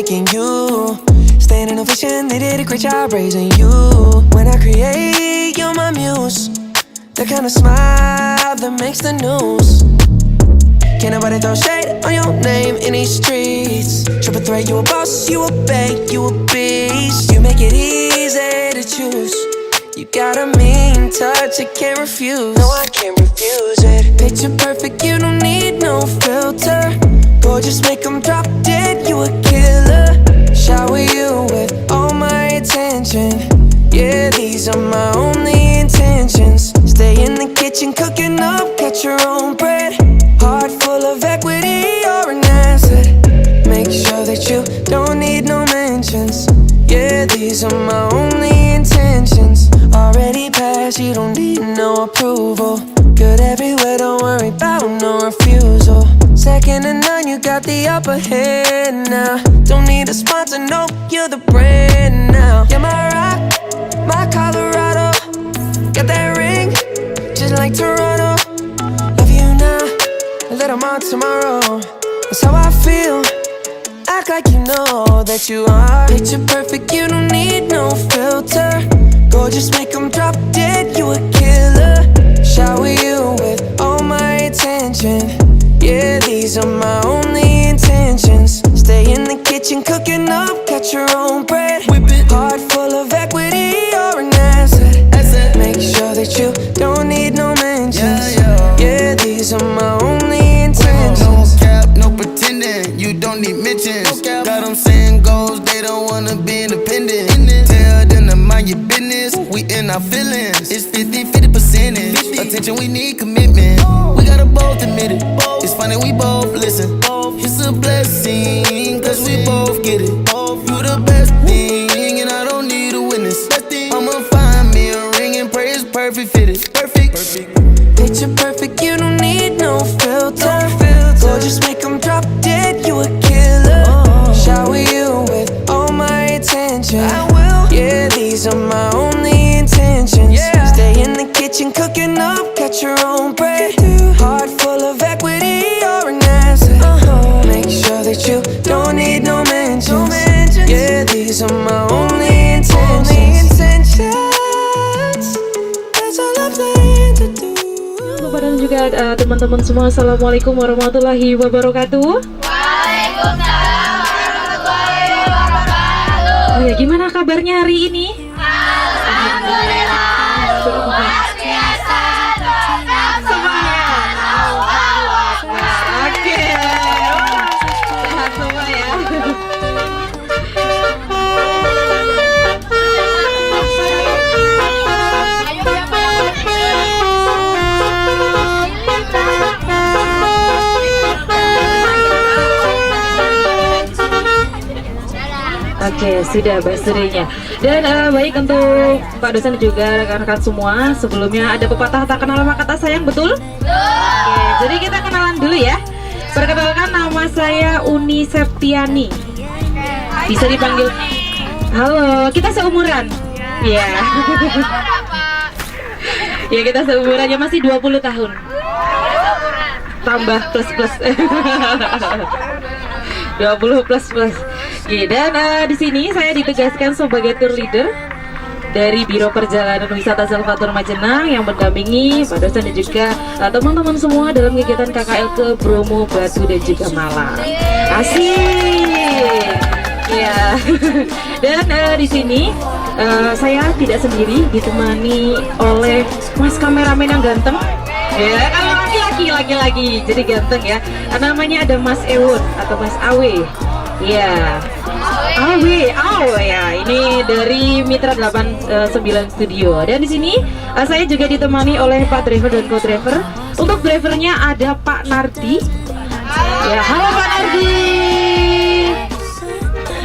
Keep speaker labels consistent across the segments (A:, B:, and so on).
A: making you. Staying in ovation, they did a great job raising you. When I create, you're my muse. The kind of smile that makes the news. Can't nobody throw shade on your name in these streets. Triple threat, you a boss, you a bank, you a beast. You make it easy to choose. You got a mean touch, I can't refuse. No, I can't refuse it. Picture perfect, you don't need no filter. Gorgeous, make them drop dead, you a killer. Shower you with all my attention. Yeah, these are my only intentions. Stay in the kitchen, cooking up, catch your own bread. Heart full of equity, you're an asset. Make sure that you don't need no mentions. Yeah, these are my only intentions. Already passed, you don't need no approval. Good everywhere, don't worry about no refusal. Second to none, you got the upper hand now. Don't need a sponsor, no, you're the brand now. You're my rock, my Colorado. Got that ring, just like Toronto. Love you now, a little more tomorrow. That's how I feel. Act like you know that you are. Picture perfect, you don't need no filter. Gorgeous, make them drop dead, you a killer. Shower you with all my attention. Yeah, these are my only intentions. Stay in the kitchen, cooking up, catch your own bread. Heart full of equity, you're an asset. Make sure that you don't need no mentions. Yeah, these are my only intentions.
B: No cap, no pretending, you don't need mentions. Got them saying goals, they don't wanna be independent. Tell them to mind your business, we in our feelings. It's 50-50%. Attention, we need commitment. We gotta both admit it. It's funny, we both listen. It's a blessing, cause we both get it. You the best thing, and I don't need a witness. I'ma find me a ring and pray it's perfect fitted. Perfect.
A: Picture perfect, you don't need no filter. Gorgeous, make them drop dead, you a killer. Shower you with all my attention. I will. Yeah, these are my only intentions. Stay in the kitchen, cooking up, catch your own bread. Heart full of equity, you're an asset. Make sure that you don't need no mentions. Yeah, these are my only intentions. That's all I plan to do.
C: Dan juga teman-teman semua, assalamualaikum warahmatullahi wabarakatuh.
D: Waalaikumsalam warahmatullahi wabarakatuh.
C: Oh ya, gimana kabarnya hari ini?
D: Alhamdulillah, luar biasa. Tetap semangat. Allahu Akbar.
C: Oke, sehat semua ya. Oke, sudah bahasanya. Dan baik untuk Pak dosen juga rekan-rekan semua. Sebelumnya ada pepatah tak kenal maka tak sayang, betul? Oke, jadi kita kenalan dulu ya. Perkenalkan, nama saya Uni Septiani. Bisa dipanggil. Halo, kita seumuran. Iya. Ya, kita seumuran, ya masih 20 tahun. Tambah plus-plus. 20 plus. Oke, dan di sini saya ditugaskan sebagai tour leader dari Biro Perjalanan Wisata Salvator Majenang yang mendampingi Pak dosen dan juga teman-teman semua dalam kegiatan KKL ke Bromo, Batu dan juga Malang. Asik. Ya. Dan di sini saya tidak sendiri, ditemani oleh Mas kameramen yang ganteng. Ya, kalau laki-laki jadi ganteng ya. Namanya ada Mas Ewon atau Mas Awe. Ya. Awe ya. Ini dari Mitra 89 Studio. Dan di sini saya juga ditemani oleh Pak driver dan co-driver. Untuk drivernya ada Pak Nardi. Ya, halo Pak Nardi.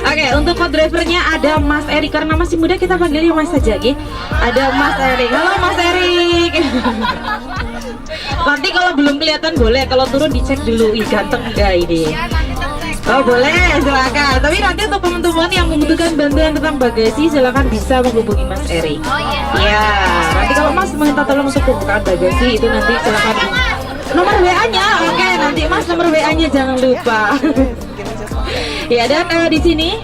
C: Oke, untuk co-drivernya ada Mas Erik. Karena masih muda kita panggilnya Mas saja, gitu. Ada Mas Erik. Halo Mas Erik. Nanti kalau belum kelihatan boleh, kalau turun dicek dulu, ih ganteng enggak ini. Oh boleh, silakan. Tapi nanti untuk teman-teman yang membutuhkan bantuan tentang bagasi, silakan bisa menghubungi Mas Erik. Ya, nanti kalau Mas minta tolong untuk pembukaan bagasi itu nanti silakan nomor WA-nya. Oke, nanti Mas nomor WA-nya jangan lupa. Ya, dan di sini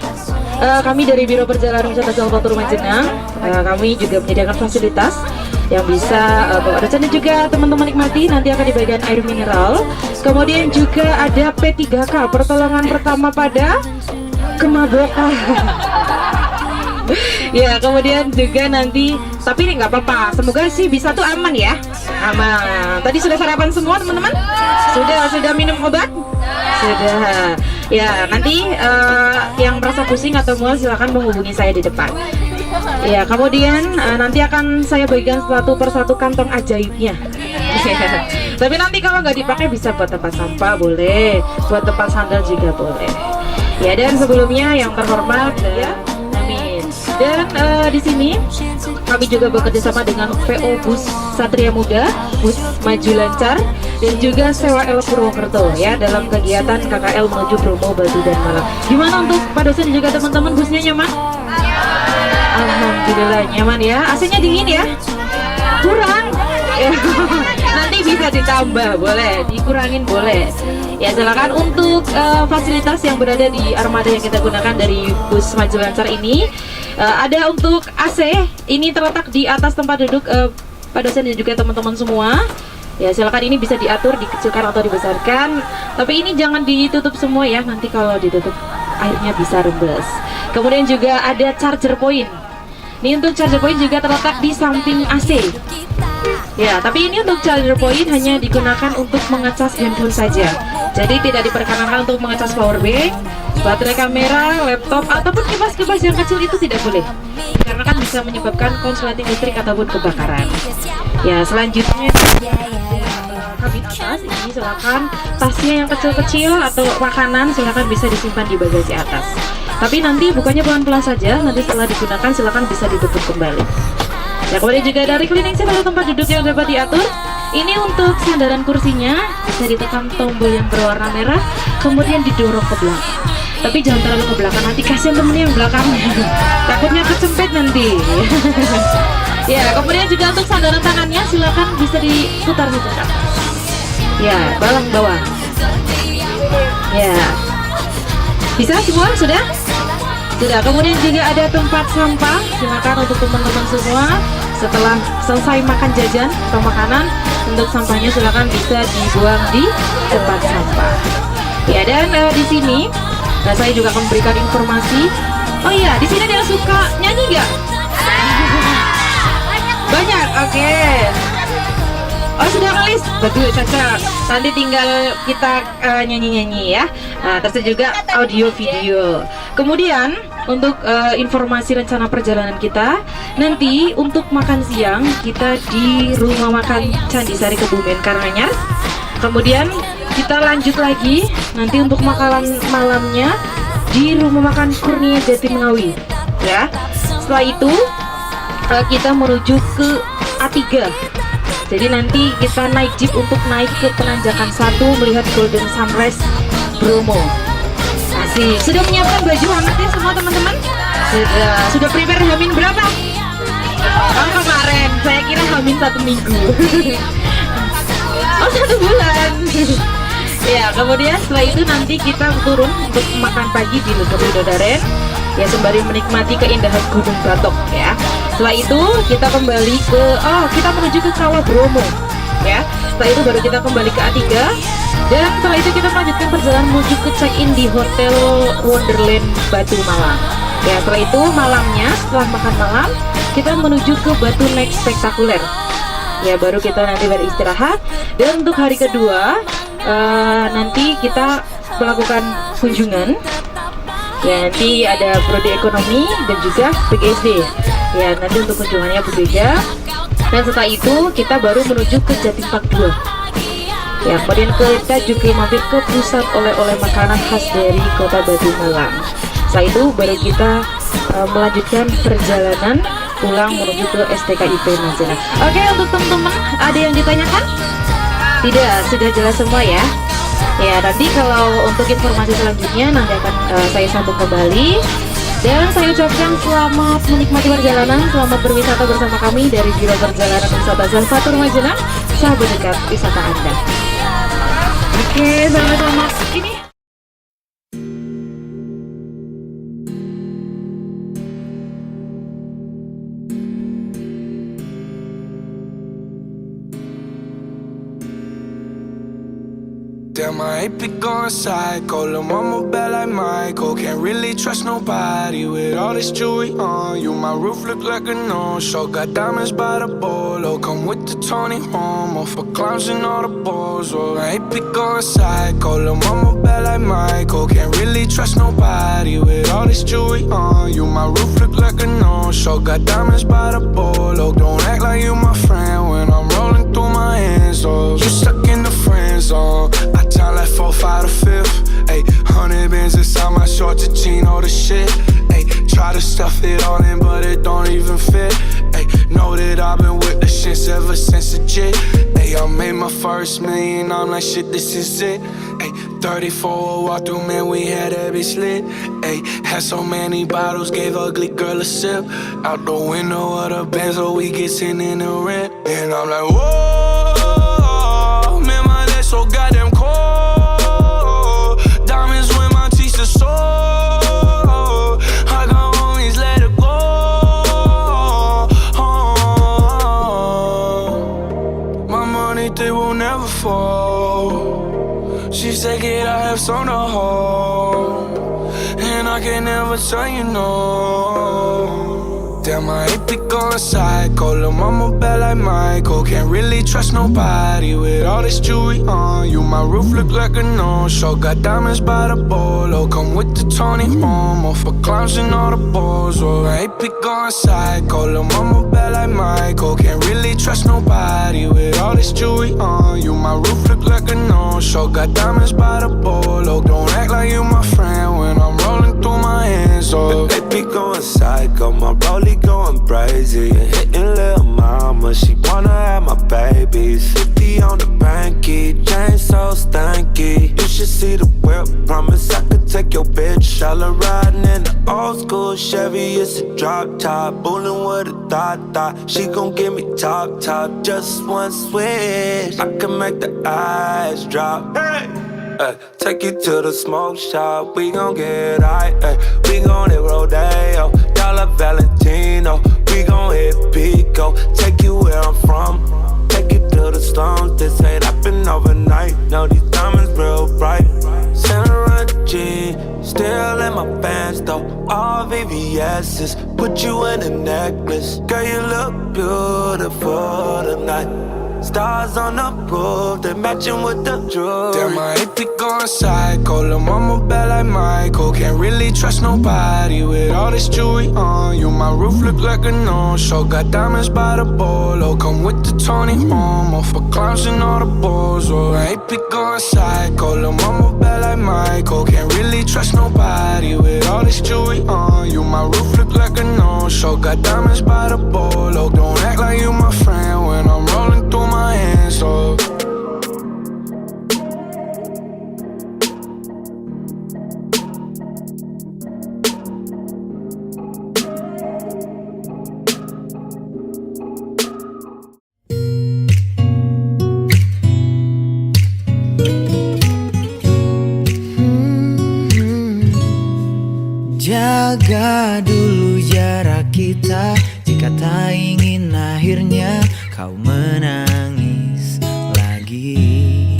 C: kami dari Biro Perjalanan Wisata Jalur Majenang, kami juga menyediakan fasilitas yang bisa bawa rencana juga teman-teman nikmati. Nanti akan dibagikan air mineral. Kemudian juga ada P3K, pertolongan pertama pada kemabukan. Ya, kemudian juga nanti, tapi ini nggak apa-apa. Semoga sih bisa tuh aman ya, aman. Tadi sudah sarapan semua teman-teman? Sudah minum obat? Sudah. Ya, nanti yang merasa pusing atau mual silakan menghubungi saya di depan. Ya, kemudian nanti akan saya bagikan satu persatu kantong ajaibnya. Tapi nanti kalau nggak dipakai bisa buat tempat sampah boleh, buat tempat sandal juga boleh. Ya, dan sebelumnya yang terhormat ya, amin. Dan di sini kami juga bekerja sama dengan PO Bus Satria Muda, Bus Maju Lancar, dan juga Sewa El Purwokerto ya, dalam kegiatan KKL menuju Bromo, Batu, dan Malang. Gimana untuk Pak dosen juga teman-teman, busnya nyaman? Alhamdulillah nyaman ya. AC-nya dingin ya? Kurang? Nanti bisa ditambah, boleh, dikurangin boleh. Ya, silakan untuk fasilitas yang berada di armada yang kita gunakan dari Bus Maju Lancar ini. Ada untuk AC, ini terletak di atas tempat duduk Pak dosen dan juga teman-teman semua. Ya, silakan ini bisa diatur, dikecilkan atau dibesarkan. Tapi ini jangan ditutup semua ya, nanti kalau ditutup airnya bisa rembes. Kemudian juga ada charger point. Ini untuk charger point juga terletak di samping AC. Ya, tapi ini untuk charger point hanya digunakan untuk mengecas handphone saja. Jadi tidak diperkenankan untuk mengecas power bank, baterai kamera, laptop, ataupun kipas-kipas yang kecil itu tidak boleh. Karena kan bisa menyebabkan konsleting listrik ataupun kebakaran. Ya, selanjutnya kabin atas ini silakan tasnya yang kecil-kecil atau makanan silakan bisa disimpan di bagasi atas. Tapi nanti bukanya pelan-pelan saja, nanti setelah digunakan silakan bisa ditutup kembali. Ya, kemudian juga dari cleaning set atau tempat duduk yang dapat diatur. Ini untuk sandaran kursinya bisa ditekan tombol yang berwarna merah, kemudian didorong ke belakang. Tapi jangan terlalu ke belakang, nanti kasihan temennya yang belakang. Takutnya kecempet nanti. Ya, kemudian juga untuk sandaran tangannya silakan bisa diputar ke atas. Ya, bawah. Ya. Bisa semua? Sudah? Sudah. Kemudian juga ada tempat sampah. Silakan untuk teman-teman semua setelah selesai makan jajan atau makanan, untuk sampahnya silakan bisa dibuang di tempat sampah. Ya, dan di sini saya juga akan memberikan informasi. Oh iya, di sini ada yang suka nyanyi nggak? Banyak. Oke. Oh, sudah nulis? Bagus, cocok. Nanti tinggal kita nyanyi-nyanyi ya. Nah, terus juga audio video. Kemudian untuk informasi rencana perjalanan kita, nanti untuk makan siang kita di rumah makan Candi Sari Kebumen Karanganyar. Kemudian kita lanjut lagi nanti untuk makanan malamnya di rumah makan Kurnia Jatingawi ya. Setelah itu kita menuju ke A3. Jadi nanti kita naik jeep untuk naik ke penanjakan 1 melihat Golden Sunrise Bromo. Asik. Sudah menyiapkan baju hangatnya semua teman-teman? Sudah prepare hamin berapa? Oh, kemarin saya kira hamin 1 minggu. Oh, 1 bulan. Ya, kemudian setelah itu nanti kita turun untuk makan pagi di Legok Widodaren ya, sembari menikmati keindahan Gunung Batok ya. Setelah itu kita kembali ke kita menuju ke Kawah Bromo ya. Setelah itu baru kita kembali ke A3, dan setelah itu kita melanjutkan perjalanan menuju ke check-in di Hotel Wonderland Batu Malang ya. Setelah itu malamnya setelah makan malam kita menuju ke Batu Next Spektakuler ya, baru kita nanti beristirahat. Dan untuk hari kedua nanti kita melakukan kunjungan ya, nanti ada prodi ekonomi dan juga PGSD ya, nanti untuk kunjungannya berbeda. Dan setelah itu kita baru menuju ke Jatim Park 2 ya, kemudian kita juga mampir ke pusat oleh-oleh makanan khas dari kota Batu Malang. Setelah itu baru kita melanjutkan perjalanan pulang menuju ke STKIP Majenang. Oke, untuk teman-teman ada yang ditanyakan? Tidak, sudah jelas semua ya. Ya, nanti kalau untuk informasi selanjutnya nanti akan saya sambung kembali. Dan saya ucapkan selamat menikmati perjalanan, selamat berwisata bersama kami dari Biro Perjalanan Wisata Jalur Majenang, sahabat dekat wisata Anda. Oke, sama-sama. Ini
A: Damn, I ain't be going psycho. Lil' mama bad like Michael. Can't really trust nobody with all this jewelry on you. My roof look like a no-show. Got diamonds by the bolo. Come with the Tony Homo for clowns and all the balls. Oh, I ain't be going psycho. Lil' mama bad like Michael. Can't really trust nobody with all this jewelry on you. My roof look like a no-show. Got diamonds by the bolo. Don't act like you my friend when I'm rolling through my hands. Oh, you stuck in the friend zone. I time like 4, 5 to 5th. Ayy, 100 bands inside my shorts, a jean, all the shit. Ayy, try to stuff it all in, but it don't even fit. Ayy, know that I've been with the shits ever since a jit. Ayy, I made my first million, I'm like, shit, this is it. Ayy, 34 walk through, man, we had that bitch lit. Ayy, had so many bottles, gave ugly girl a sip. Out the window of the Benz, so we get sent in the rent. And I'm like, whoa, man, my neck so goddamn cold. Diamonds when my teacher sold. I got homies, let it go. My money, they will never fall. She said, kid, I have some to hold, and I can never tell you no. Damn, I ain't be going psycho. Lil' mama bad like Michael. Can't really trust nobody with all this jewelry on you. My roof look like a no-show. Got diamonds by the bolo. Come with the Tony Homo for clowns and all the balls. Oh, I ain't be going psycho. Lil' mama bad like Michael. Can't really trust nobody with all this jewelry on you. My roof look like a no-show. Got diamonds by the bolo. Don't act like you my friend when I'm rolling through my hands. Oh,
E: they be going psycho. My rollie going crazy and hitting lil' mama. She wanna have my babies. 50 on the banky, chain so stanky. You should see the whip. Promise I could take your bitch. All her riding in the old school Chevy. It's a drop top, bullin' with a thought. She gon' give me top, just one switch. I can make the eyes drop. Hey. Take you to the smoke shop, we gon' get high. We gon' hit Rodeo, Dollar Valentino. We gon' hit Pico, take you where I'm from. Take you to the slums, this ain't happen overnight. Know these diamonds real bright. Santa G, still in my pants though. All VVS's, put you in a necklace. Girl, you look beautiful tonight. Stars on the roof, they matching with the jewelry.
A: Damn, I ain't be going psycho. Lil' mama bad like Michael. Can't really trust nobody with all this jewelry on you. My roof look like a no-show. Got diamonds by the bolo. Come with the Tony Homo for clowns and all the balls. Oh, I ain't be going psycho. Lil' mama bad like Michael. Can't really trust nobody with all this jewelry on you. My roof look like a no-show. Got diamonds by the bolo. Don't act like you my friend when I'm rolling through my hands. Oh,
F: jaga dulu jarak kita jika tak ingin akhirnya kau menangis lagi.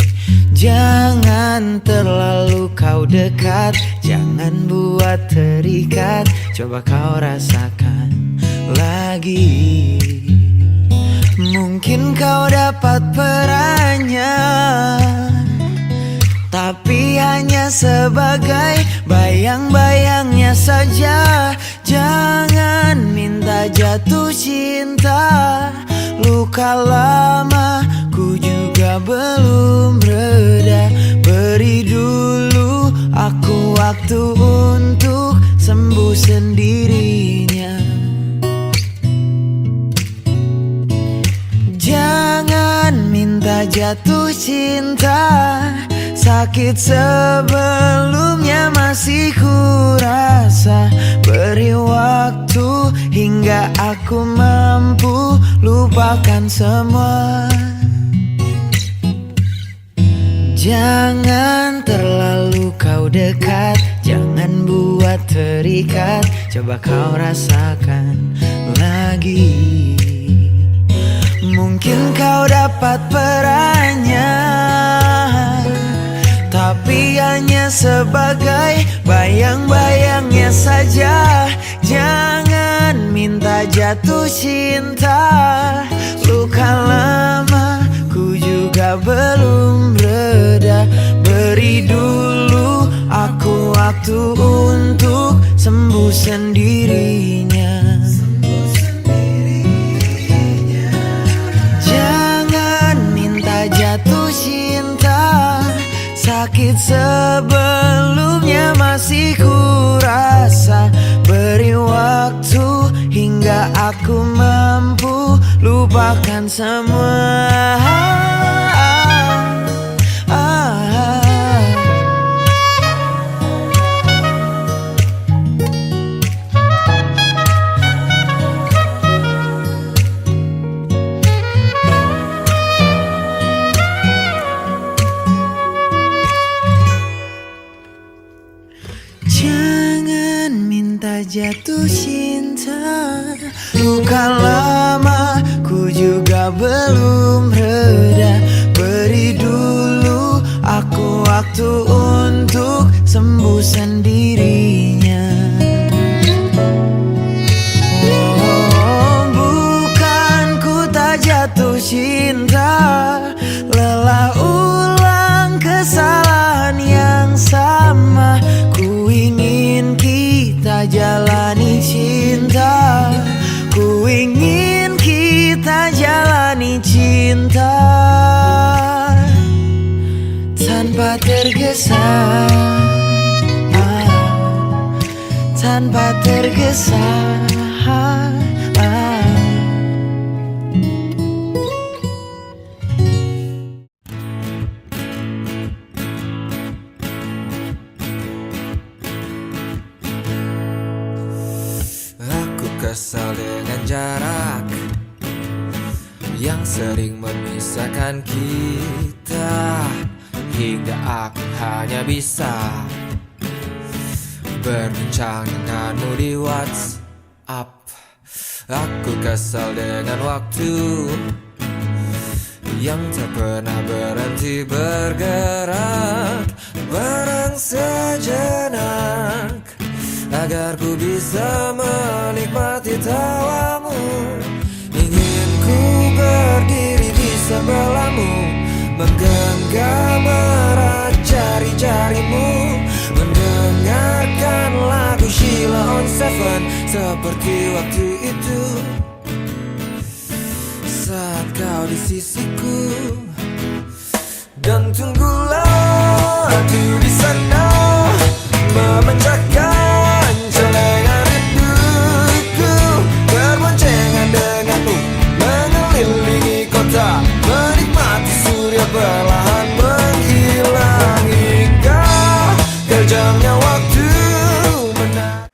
F: Jangan terlalu kau dekat, jangan buat terikat. Coba kau rasakan lagi. Mungkin kau dapat perannya, tapi hanya sebagai bayang-bayangnya saja. Jangan minta jatuh cinta. Luka lama ku juga belum reda. Beri dulu aku waktu untuk sembuh sendirinya. Jangan minta jatuh cinta. Sakit sebelumnya masih kurasa. Beri waktu hingga aku mampu lupakan semua. Jangan terlalu kau dekat, jangan buat terikat. Coba kau rasakan lagi. Mungkin kau dapat perannya, sebagai bayang-bayangnya saja. Jangan minta jatuh cinta. Luka lama ku juga belum reda. Beri dulu aku waktu untuk sembuh sendirinya. Jangan minta jatuh cinta. Sakit sebelumnya masih ku rasa. Beri waktu hingga aku mampu lupakan semua. Jangan minta jatuh cinta. Luka lama ku juga belum reda. Beri dulu aku waktu untuk sembuh sendirinya. Oh, bukan ku tak jatuh cinta. Lelah ulang kesalahan yang sama. Ku ingin kita jalani cinta. Ku ingin kita jalani cinta tanpa tergesa, tanpa tergesa.
G: Kesal dengan jarak yang sering memisahkan kita, hingga aku hanya bisa berbincang denganmu di WhatsApp. Aku kesal dengan waktu yang tak pernah berhenti bergerak. Barang sejenak agar ku bisa menikmati tawamu. Ingin ku berdiri di sebelahmu, menggenggam erat jari-jarimu, mendengarkan lagu Sheila on Seven seperti waktu itu saat kau di sisiku. Dan tunggulah aku di sana memecahkan celengan rinduku, berboncengan denganmu mengelilingi kota, menikmati surya perlahan menghilang hingga kejamnya waktu menarik.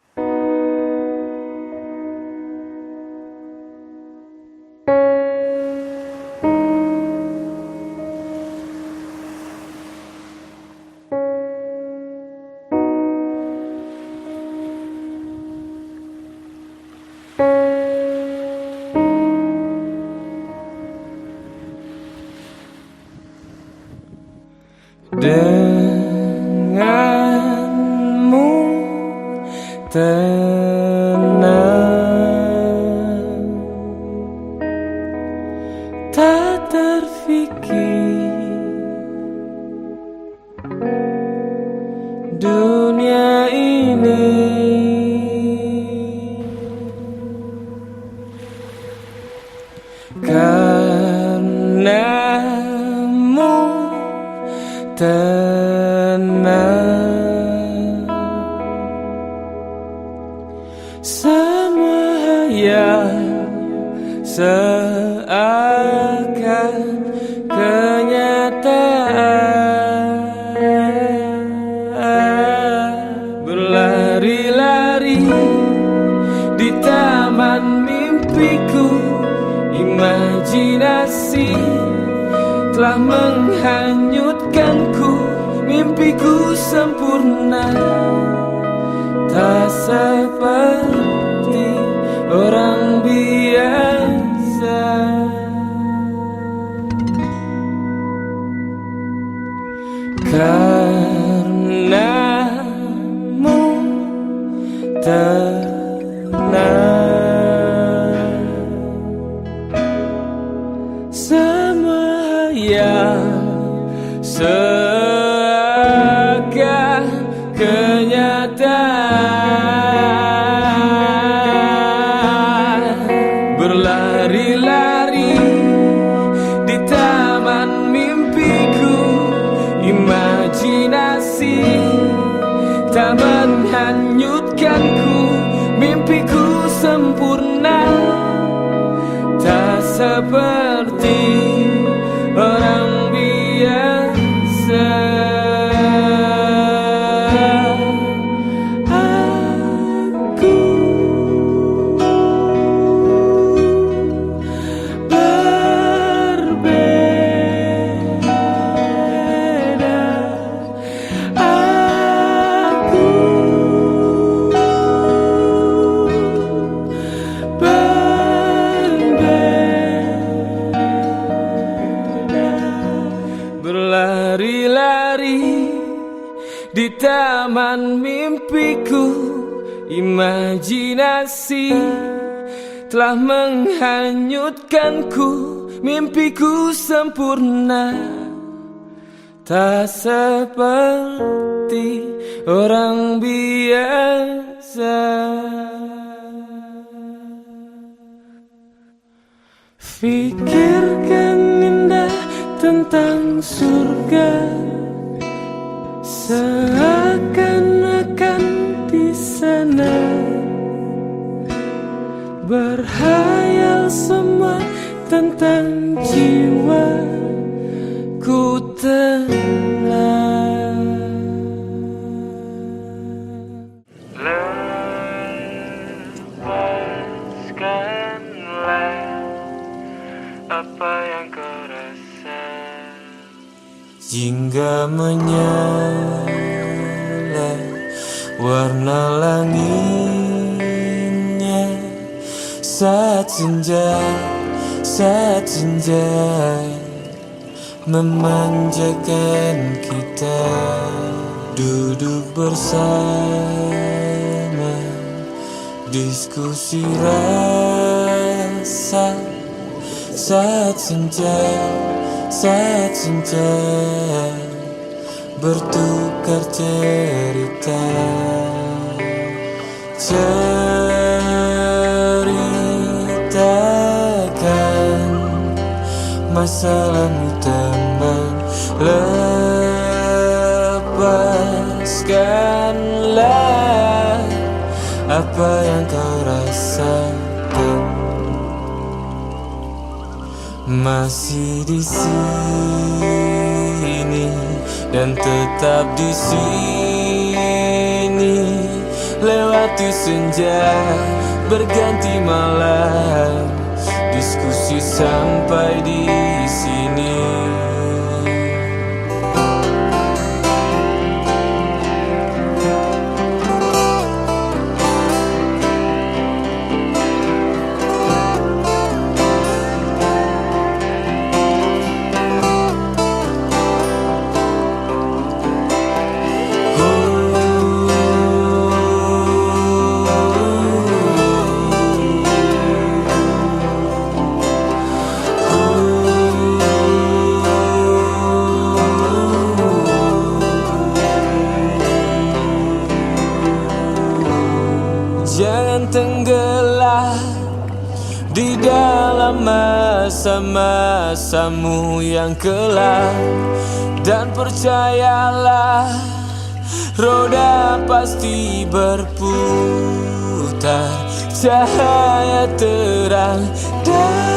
E: Denganmu tenang, tak terfikir dunia ini karenamu tenang. Semua hayal seakan kenyataan. Berlari-lari di taman mimpiku, imajinasi telah menghanyutkanku. Mimpiku sempurna, tak seperti orang biasa. Karena
H: berlari-lari di taman mimpiku. Imajinasi tak menghanyutkanku, mimpiku sempurna, tak seperti orang biasa. Berlari-lari di taman mimpiku, imajinasi telah menghanyutkanku, mimpiku sempurna, tak seperti orang biasa. Fikirkan indah tentang surga, seakan-akan di sana berhayal semua tentang jiwa ku tenang. Lepaskanlah apa yang kau rasa, hingga menyala warna langitnya saat senja memanjakan kita duduk bersama, diskusi rasa saat senja bertukar cerita, ceritakan masalahmu teman, lepaskanlah apa yang kau rasakan. Masih di sini dan tetap di sini, lewati senja berganti malam, diskusi sampai di sini. Jangan tenggelam di dalam masa-masamu yang kelam, dan percayalah roda pasti berputar, cahaya terang datang.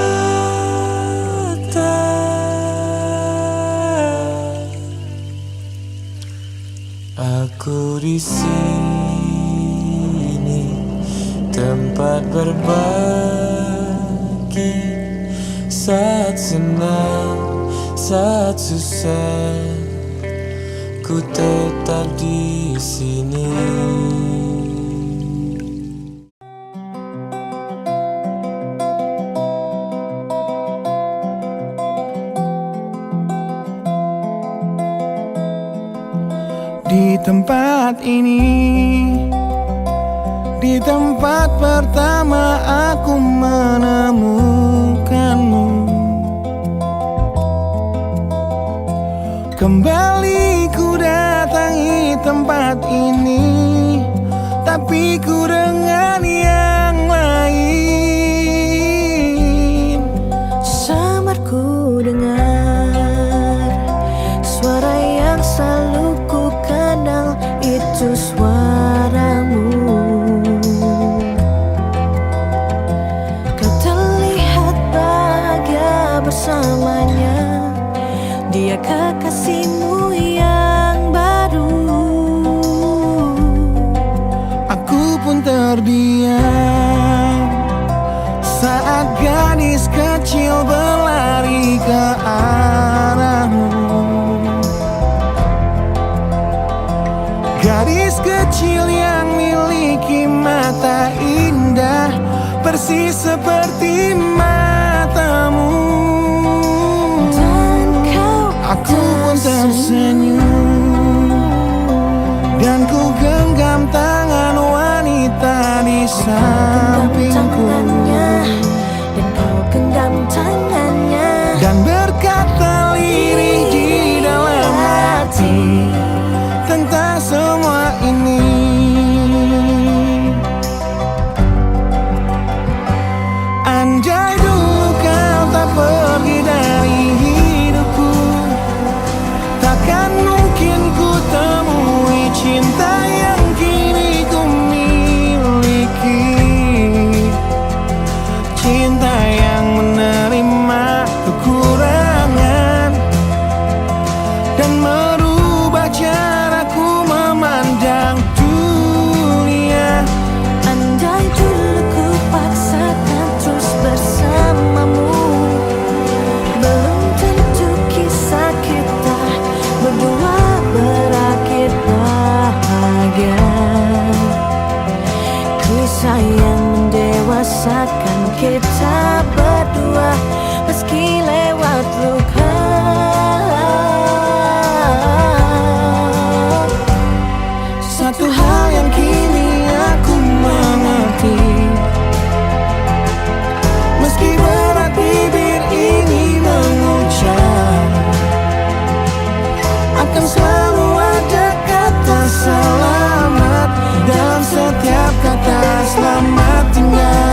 H: Aku di sini, tempat berbagi saat senang, saat susah, ku tetap di sini.
F: Di tempat ini, di tempat pertama aku menemukanmu, kembali ku datangi tempat ini, tapi ku dengan yang lain.
I: bersamanya. Dia kekasihmu yang baru.
F: Aku pun terdiam saat gadis kecil berlari ke arahmu. Gadis kecil yang miliki mata indah persis seperti matamu. Aku pun tersenyum dan ku genggam tangan wanita di sampingku.
I: Dan kau genggam tangannya
F: dan berkata lirih di dalam hati tentang semua ini. Andai dulu kau tak pergi dari hidupku, takkan mungkin ku temui cinta yang kini ku miliki. Cinta yang menerima kekurangan dan merubah caraku memandang dunia.
I: Andai dulu ku paksakan terus bersamamu, belum tentu kisah kita berdua berakhir bahagia. Kisah yang mendewasakan kita berdua meski lewat luka.
F: Satu hal yang kini aku mengerti, meski berat bibir ini mengucap, akan selalu ada kata selamat dalam setiap kata selamat tinggal.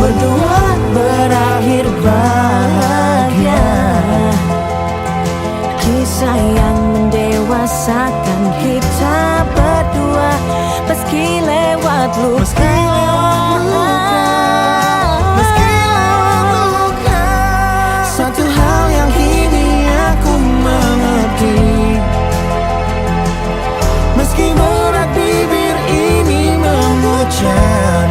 F: Berdua berakhir bahagia.
I: Kisah yang mendewasakan kita berdua meski lewat luka.
F: Satu hal yang kini aku mengerti, meski berat bibir ini mengucap,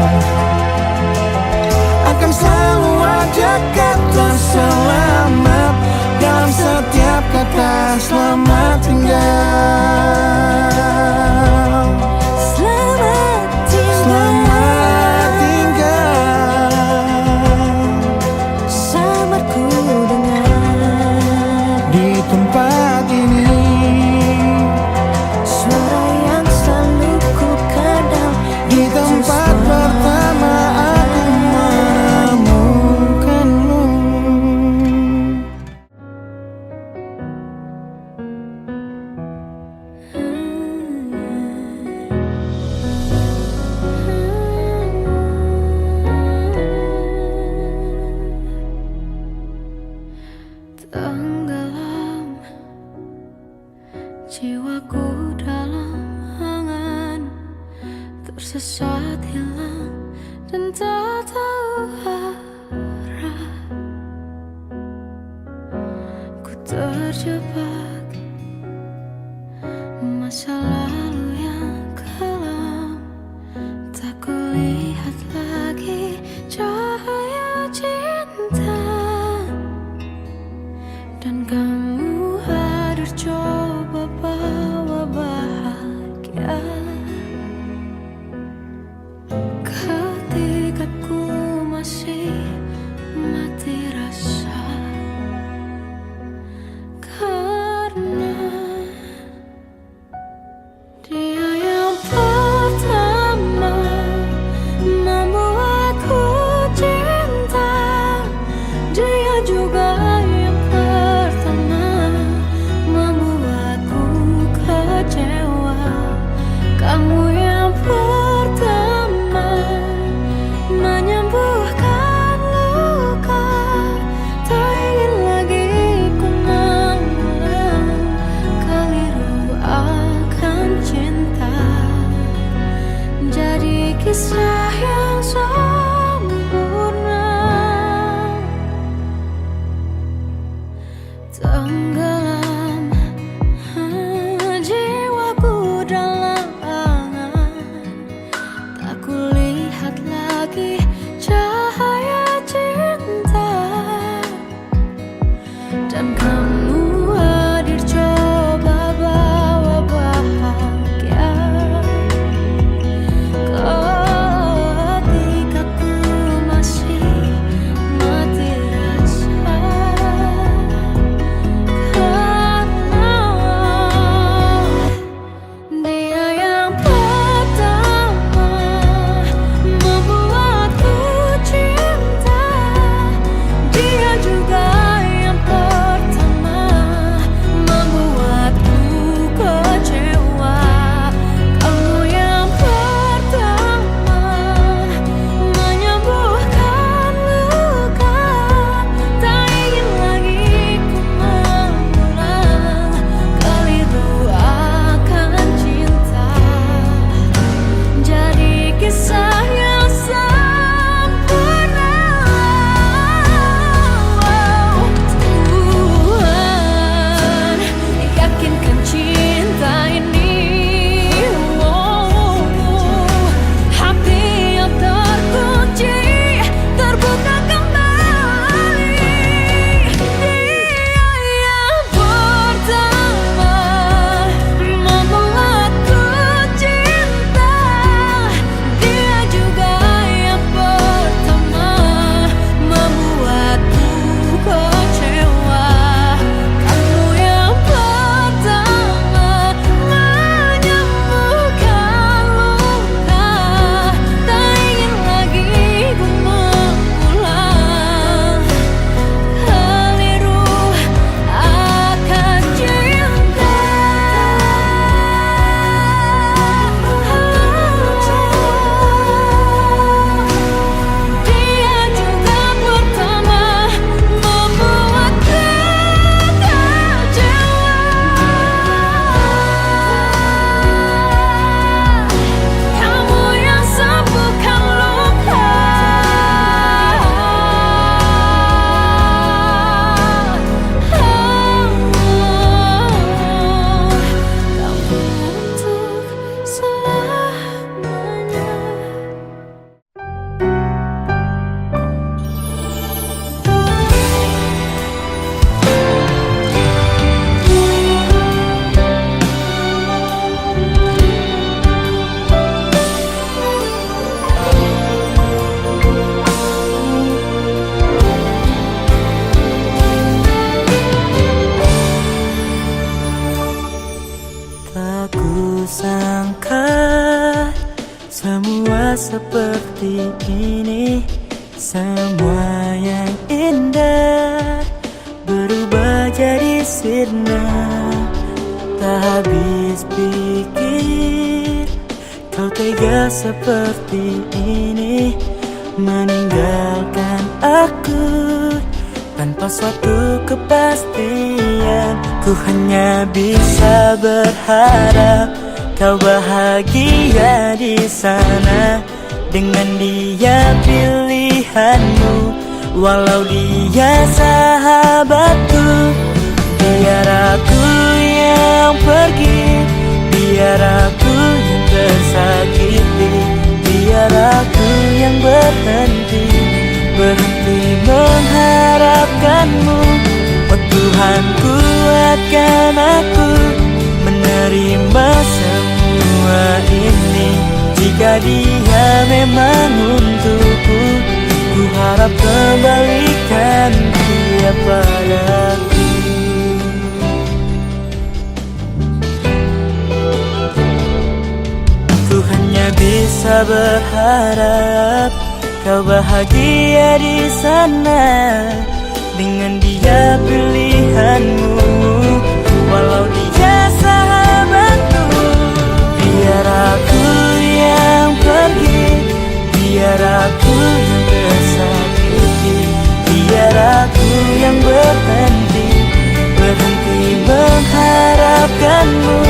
F: akan selalu ada kata selamat dalam setiap kata selamat tinggal.
I: Selamat tinggal.
F: Selamat tinggal.
I: Samarku dengar
F: di tempat ini
I: suara yang selalu ku kenal.
F: di tempat pertama aku menemukanmu.
I: Tenggelam jiwaku dalam angan, tersesat hilang dan tak tahu arah. Ku terjebak masa lalu yang kelam, tak kulihat lagi cahaya cinta. Dan kamu tercoba bawa bahagia. Ketika ku masih mati rasa, karena dia yang pertama membuatku cinta. Dia juga yang pertama membuatku kecewa. Kamu yang pertama menyembuhkan luka. Tak ingin lagi ku mengulang keliru akan cinta. Jadi kisah yang sempurna, tenggelam jiwaku dalam angan. Tak kulihat lagi cahaya cinta. Dan kamu hadir coba bawa bahagia. Ketika ku masih mati rasa, karena dia yang pertama membuatku cinta. Dia juga yang pertama membuatku kecewa. Kamu yang pertama menyembuhkan luka. Tak ingin lagi ku mengulang keliru akan cinta. Jadi kisah yang sempurna. Tuhan yakinkan cinta ini. Hati yang terkunci terbuka kembali. Dia yang pertama membuatku cinta. Dia juga yang pertama membuatku kecewa. Kamu yang pertama menyembuhkan luka. Tak ingin lagi ku mengulang keliru akan cinta. Dia juga pertama membuatku kecewa. Kamu yang sembuhkan luka. Kamu untuk selamanya.
H: Tak kusangka semua seperti ini. Semua yang indah berubah jadi sirna. Tak habis pikir kau tega seperti ini, meninggalkan aku tanpa suatu kepastian. Ku hanya bisa berharap kau bahagia di sana dengan dia pilihanmu, walau dia sahabatku. Biar aku yang pergi, biar aku yang tersakiti, biar aku yang berhenti mengharapkanmu. Oh Tuhan, kuatkan aku menerima semua ini. Jika Dia memang untukku, ku harap kembalikan Dia padaku. Ku hanya bisa berharap kau bahagia di sana dengan Dia pilihanmu, walau Dia sahabatmu. Biar aku yang pergi, biar aku yang tersakiti, biar aku yang berhenti mengharapkanmu.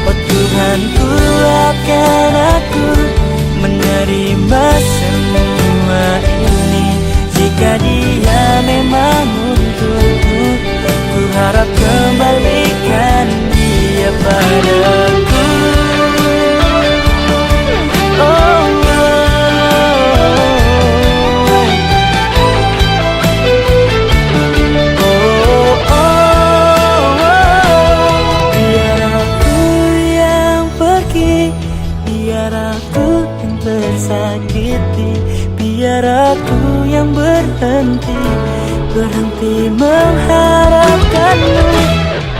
H: Oh Tuhan, kuatkan aku menerima semua ini. Jika Dia memang untukku, ku harap kembalikan Dia padaku. Biar aku yang berhenti mengharapkanmu.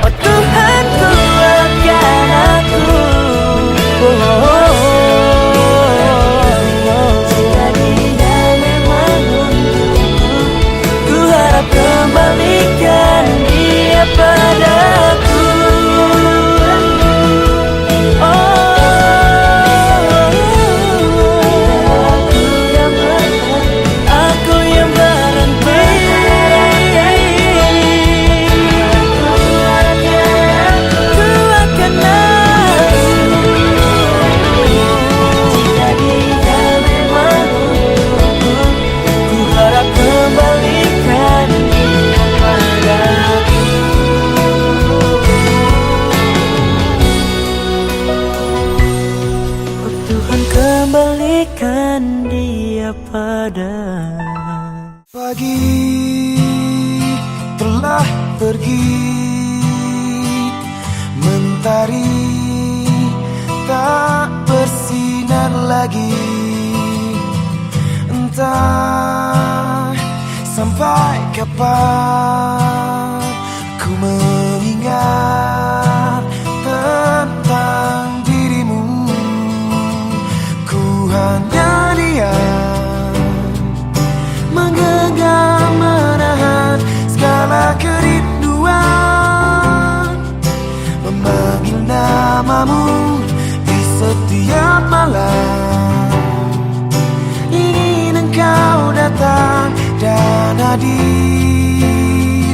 H: Oh Tuhan, kuatkan aku. Jika Dia memang untukku, ku harap kembalikan Dia padaku. Kembalikan Dia padaku.
F: Pagi telah pergi, mentari tak bersinar lagi. Entah sampai kapan ku mengingat tentang dirimu. Ku hanya diam, menggenggam menahan segala kerinduan, memanggil namamu di setiap malam. Ingin Engkau datang dan hadir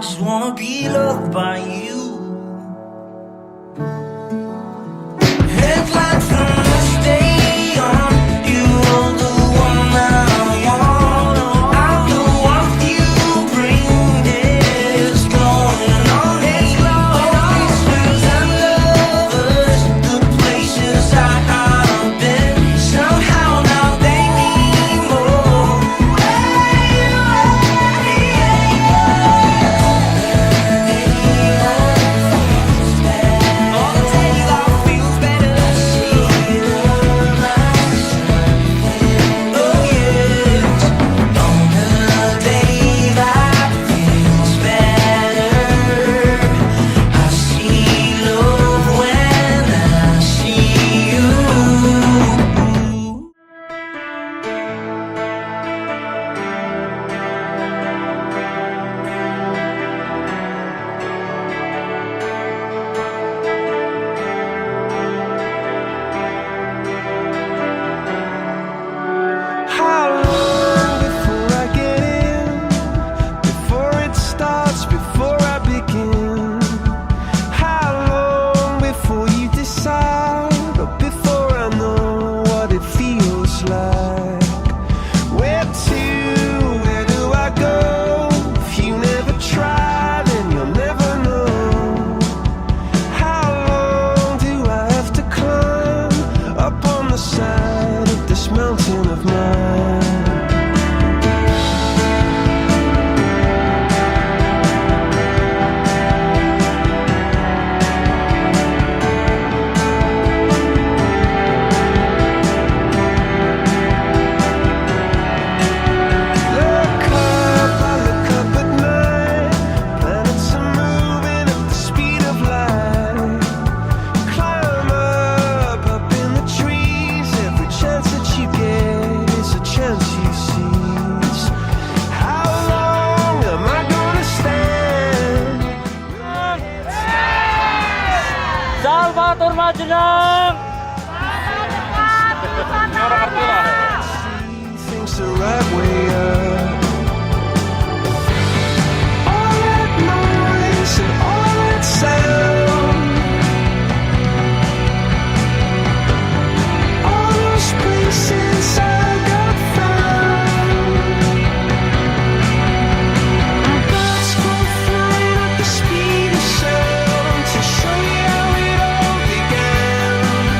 H: just wanna be loved by you. Headlights from this day on, you are the one that I want. I'm the one you bring this going on. All these friends and lovers, the places I've been, somehow now they mean more.
F: How long before I get in? Before it starts, before I begin? How long before you decide? Or before I know what it feels like? Where to? Where do I go? If you never try, then you'll never know. How long do I have to climb up on the side of this mountain of mine? Look up, I look up at night. Planets are moving at the speed of light. Climb up in the trees. Every chance that you get is a chance you seize. How long am I gonna stand?
H: Salvator Majenang.
F: Things the right way up. All that noise and all that sound, all those places I got found. Birds go flying at the speed of sound to show you how it all began.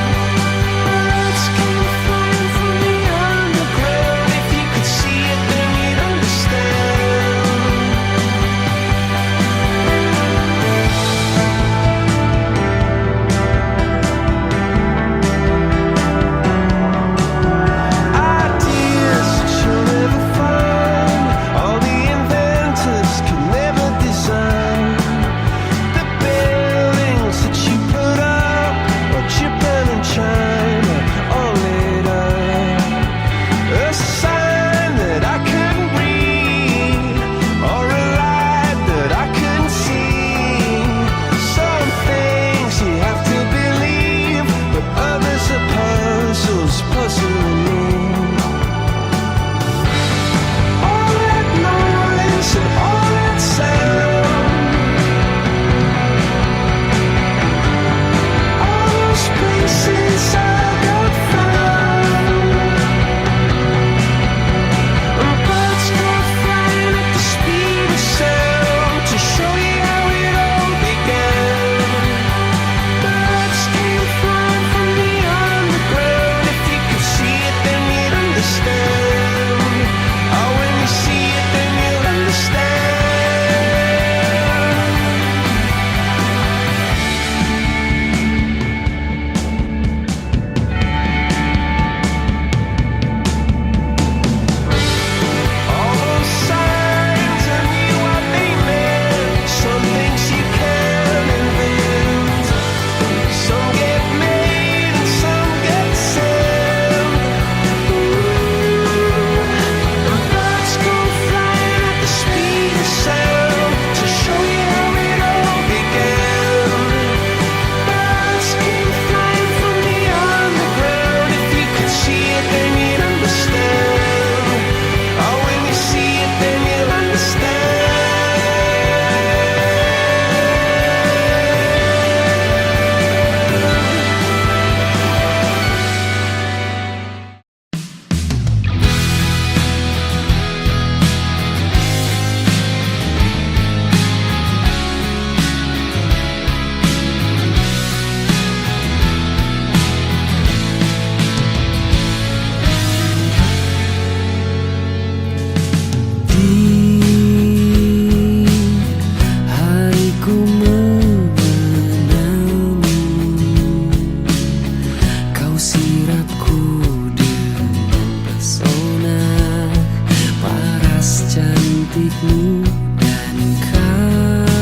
A: untukmu dan kau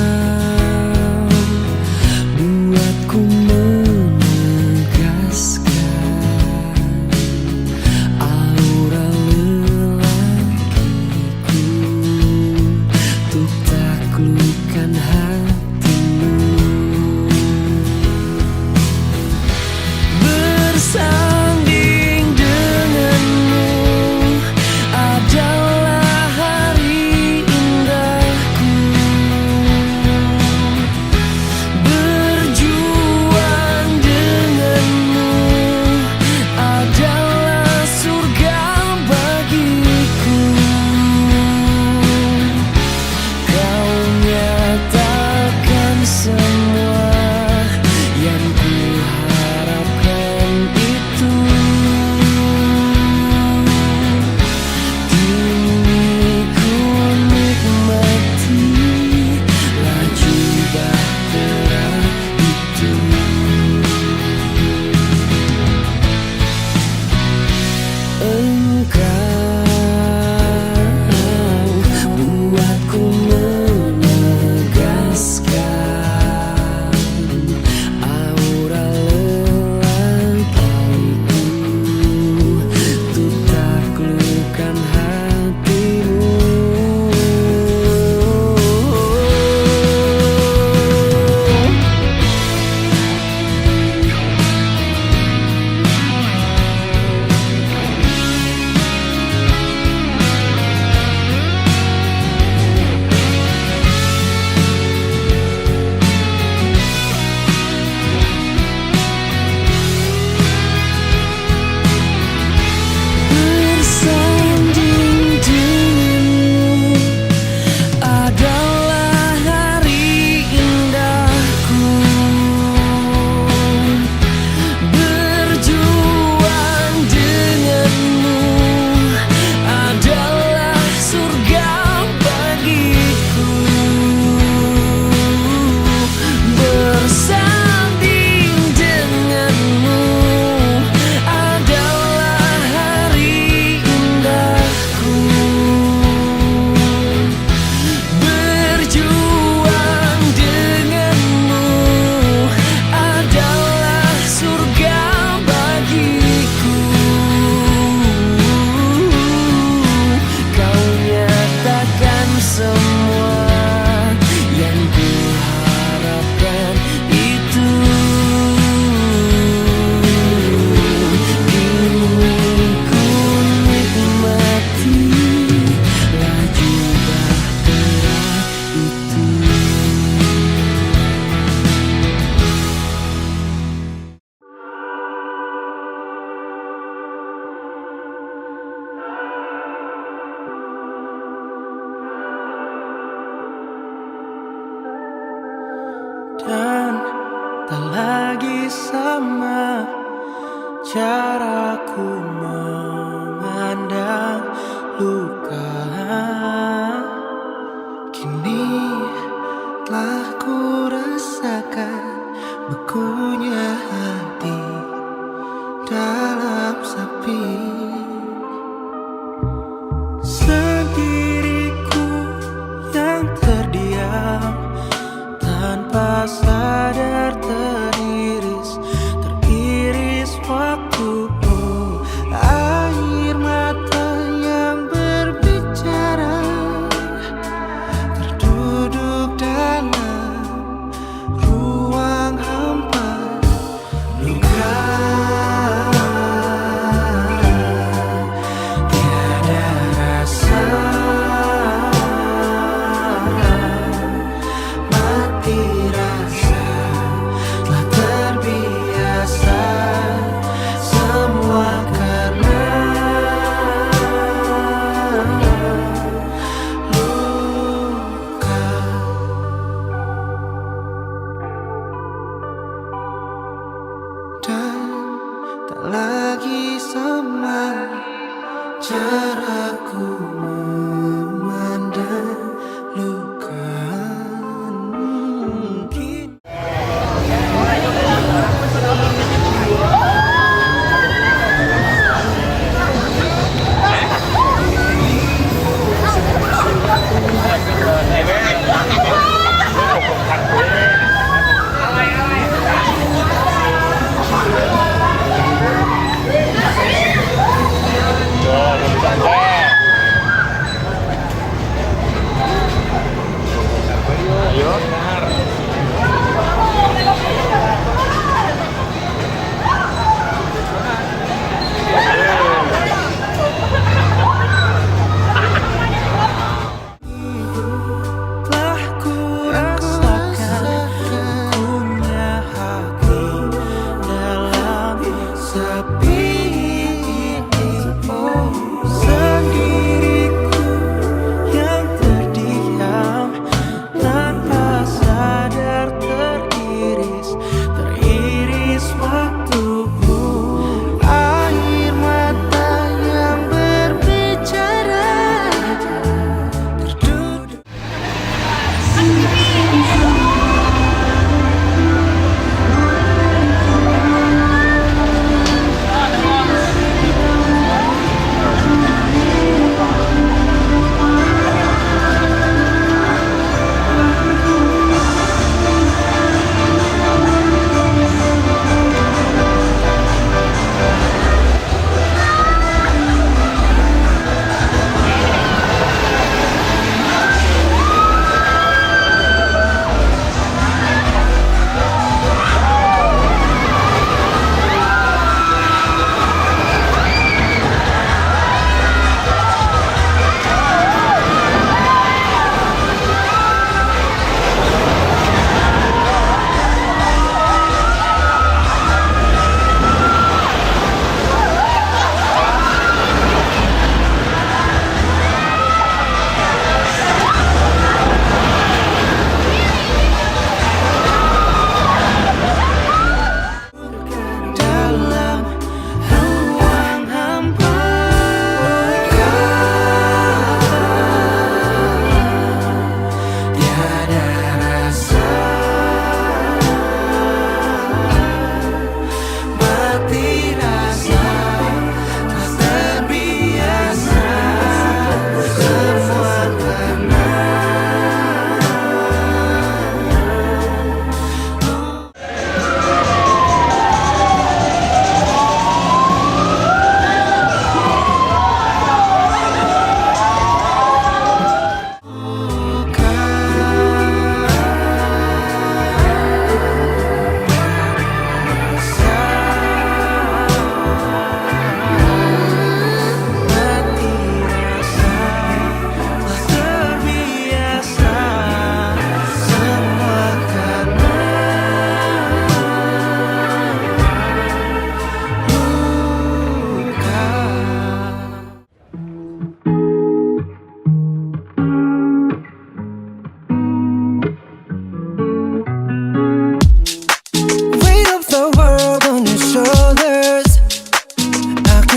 A: buatku menegaskan aura lelakiku untuk taklukkan hatimu. Bersanding denganmu adalah hari indahku. Berjuang denganmu adalah surga bagiku. Kau nyatakan semua yang ku harapkan itu. Kini ku nikmati laju bahtera itu. Engkau buatku menegaskan aura lelakiku untuk taklukkan hatimu. Bersanding denganmu adalah hari indahku. Berjuang denganmu adalah surga bagiku. Bersanding denganmu adalah hari indahku. Berjuang denganmu adalah surga bagiku. Kau nyatakan semua yang ku harapkan itu. Kini ku nikmati laju bahtera itu.
F: Dan tak lagi sama caraku memandang luka. Kini telah ku rasakan bekunya hati dalam sepi. Sendiriku yang terdiam tanpa sadar teriris waktumu. Air mata yang berbicara terduduk dalam ruang hampa. Luka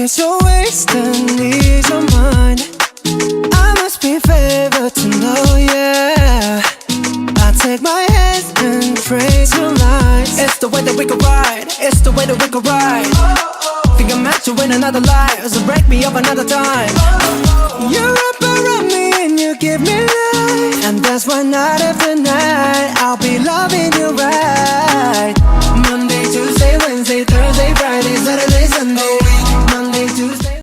A: Is your waist and ease your mind? I must be favored to know, yeah. I take my hands and praise your lies. It's the way that we could ride. It's the way that we could ride. Think I'm meant to win another life, so break me up another time. You wrap around me and you give me life, and that's why night after night I'll be loving you right. Monday, Tuesday, Wednesday, Thursday, Friday, Saturday, Sunday.